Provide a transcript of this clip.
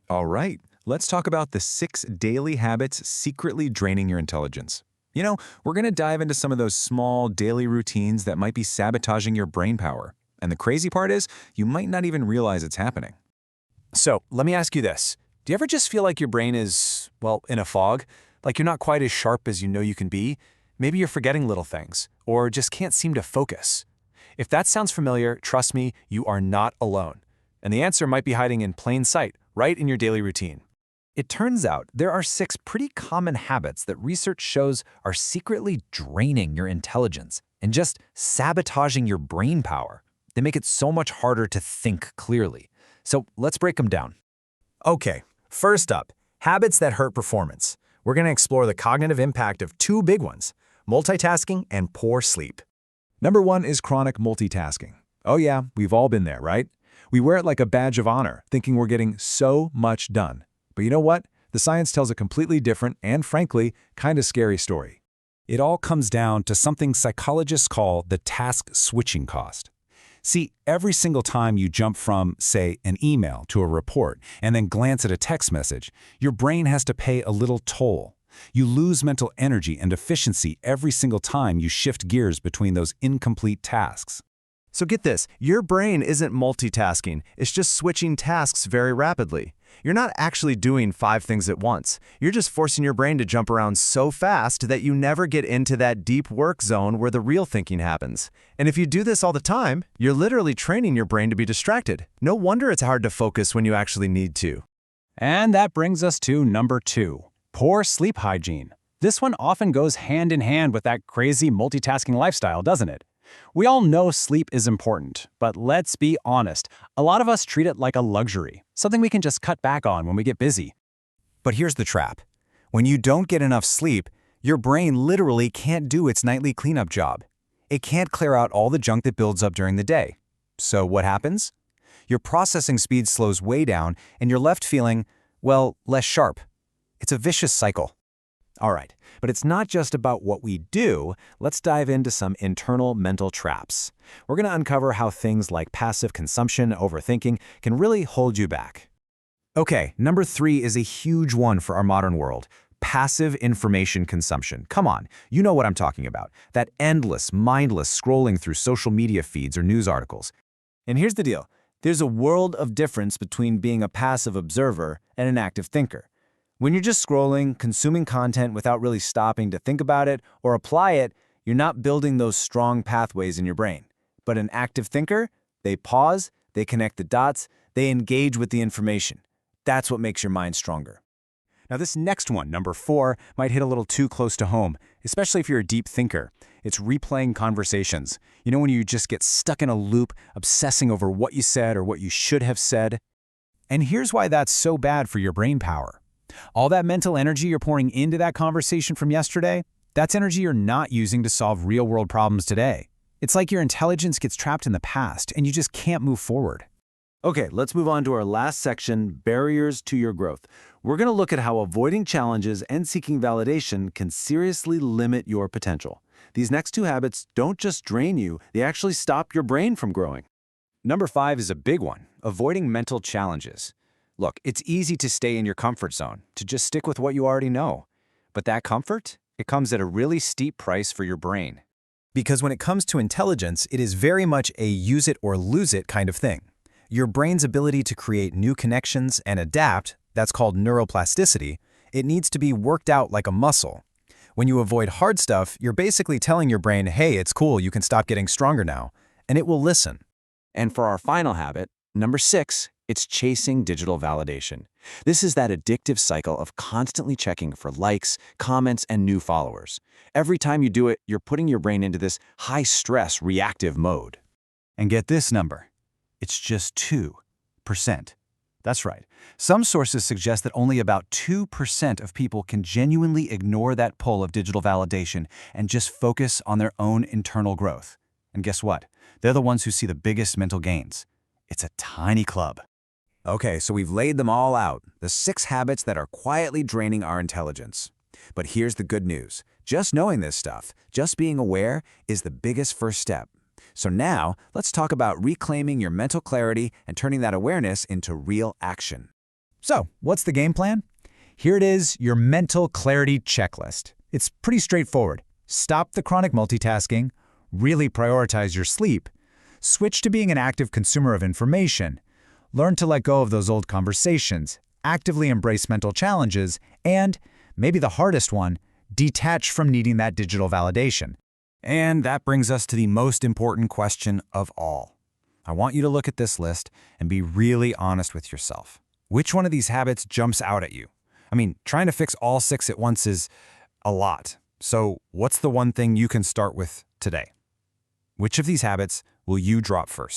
All right, let's talk about the 6 daily habits secretly draining your intelligence. We're going to dive into some of those small daily routines that might be sabotaging your brain power. And the crazy part is, you might not even realize it's happening. So, let me ask you this. Do you ever just feel like your brain is, well, in a fog? Like you're not quite as sharp as you know you can be? Maybe you're forgetting little things, or just can't seem to focus. If that sounds familiar, trust me, you are not alone. And the answer might be hiding in plain sight, right in your daily routine. It turns out there are 6 pretty common habits that research shows are secretly draining your intelligence and just sabotaging your brain power. They make it so much harder to think clearly. So let's break them down. Okay, first up, habits that hurt performance. We're going to explore the cognitive impact of 2 big ones, multitasking and poor sleep. Number 1 is chronic multitasking. Oh yeah, we've all been there, right? We wear it like a badge of honor, thinking we're getting so much done. But you know what? The science tells a completely different and, frankly, kind of scary story. It all comes down to something psychologists call the task switching cost. See, every single time you jump from, say, an email to a report and then glance at a text message, your brain has to pay a little toll. You lose mental energy and efficiency every single time you shift gears between those incomplete tasks. So get this, your brain isn't multitasking, it's just switching tasks very rapidly. You're not actually doing 5 things at once. You're just forcing your brain to jump around so fast that you never get into that deep work zone where the real thinking happens. And if you do this all the time, you're literally training your brain to be distracted. No wonder it's hard to focus when you actually need to. And that brings us to number 2, poor sleep hygiene. This one often goes hand in hand with that crazy multitasking lifestyle, doesn't it? We all know sleep is important, but let's be honest, a lot of us treat it like a luxury, something we can just cut back on when we get busy. But here's the trap. When you don't get enough sleep, your brain literally can't do its nightly cleanup job. It can't clear out all the junk that builds up during the day. So what happens? Your processing speed slows way down and you're left feeling, well, less sharp. It's a vicious cycle. All right, but it's not just about what we do. Let's dive into some internal mental traps. We're going to uncover how things like passive consumption, overthinking, can really hold you back. Okay, number 3 is a huge one for our modern world. Passive information consumption. Come on, you know what I'm talking about. That endless, mindless scrolling through social media feeds or news articles. And here's the deal. There's a world of difference between being a passive observer and an active thinker. When you're just scrolling, consuming content without really stopping to think about it or apply it, you're not building those strong pathways in your brain. But an active thinker, they pause, they connect the dots, they engage with the information. That's what makes your mind stronger. Now this next one, number 4, might hit a little too close to home, especially if you're a deep thinker. It's replaying conversations. You know when you just get stuck in a loop, obsessing over what you said or what you should have said? And here's why that's so bad for your brain power. All that mental energy you're pouring into that conversation from yesterday, that's energy you're not using to solve real-world problems today. It's like your intelligence gets trapped in the past and you just can't move forward. Okay, let's move on to our last section, barriers to your growth. We're going to look at how avoiding challenges and seeking validation can seriously limit your potential. These next 2 habits don't just drain you, they actually stop your brain from growing. Number 5 is a big one, avoiding mental challenges. Look, it's easy to stay in your comfort zone, to just stick with what you already know. But that comfort, it comes at a really steep price for your brain. Because when it comes to intelligence, it is very much a use it or lose it kind of thing. Your brain's ability to create new connections and adapt, that's called neuroplasticity, it needs to be worked out like a muscle. When you avoid hard stuff, you're basically telling your brain, hey, it's cool, you can stop getting stronger now, and it will listen. And for our final habit, number 6, it's chasing digital validation. This is that addictive cycle of constantly checking for likes, comments, and new followers. Every time you do it, you're putting your brain into this high-stress reactive mode. And get this number. It's just 2%. That's right. Some sources suggest that only about 2% of people can genuinely ignore that pull of digital validation and just focus on their own internal growth. And guess what? They're the ones who see the biggest mental gains. It's a tiny club. Okay, so we've laid them all out, the 6 habits that are quietly draining our intelligence. But here's the good news. Just knowing this stuff, just being aware, is the biggest first step. So now, let's talk about reclaiming your mental clarity and turning that awareness into real action. So, what's the game plan? Here it is, your mental clarity checklist. It's pretty straightforward. Stop the chronic multitasking, really prioritize your sleep, switch to being an active consumer of information, learn to let go of those old conversations, actively embrace mental challenges, and, maybe the hardest one, detach from needing that digital validation. And that brings us to the most important question of all. I want you to look at this list and be really honest with yourself. Which one of these habits jumps out at you? I mean, trying to fix all 6 at once is a lot. So what's the one thing you can start with today? Which of these habits will you drop first?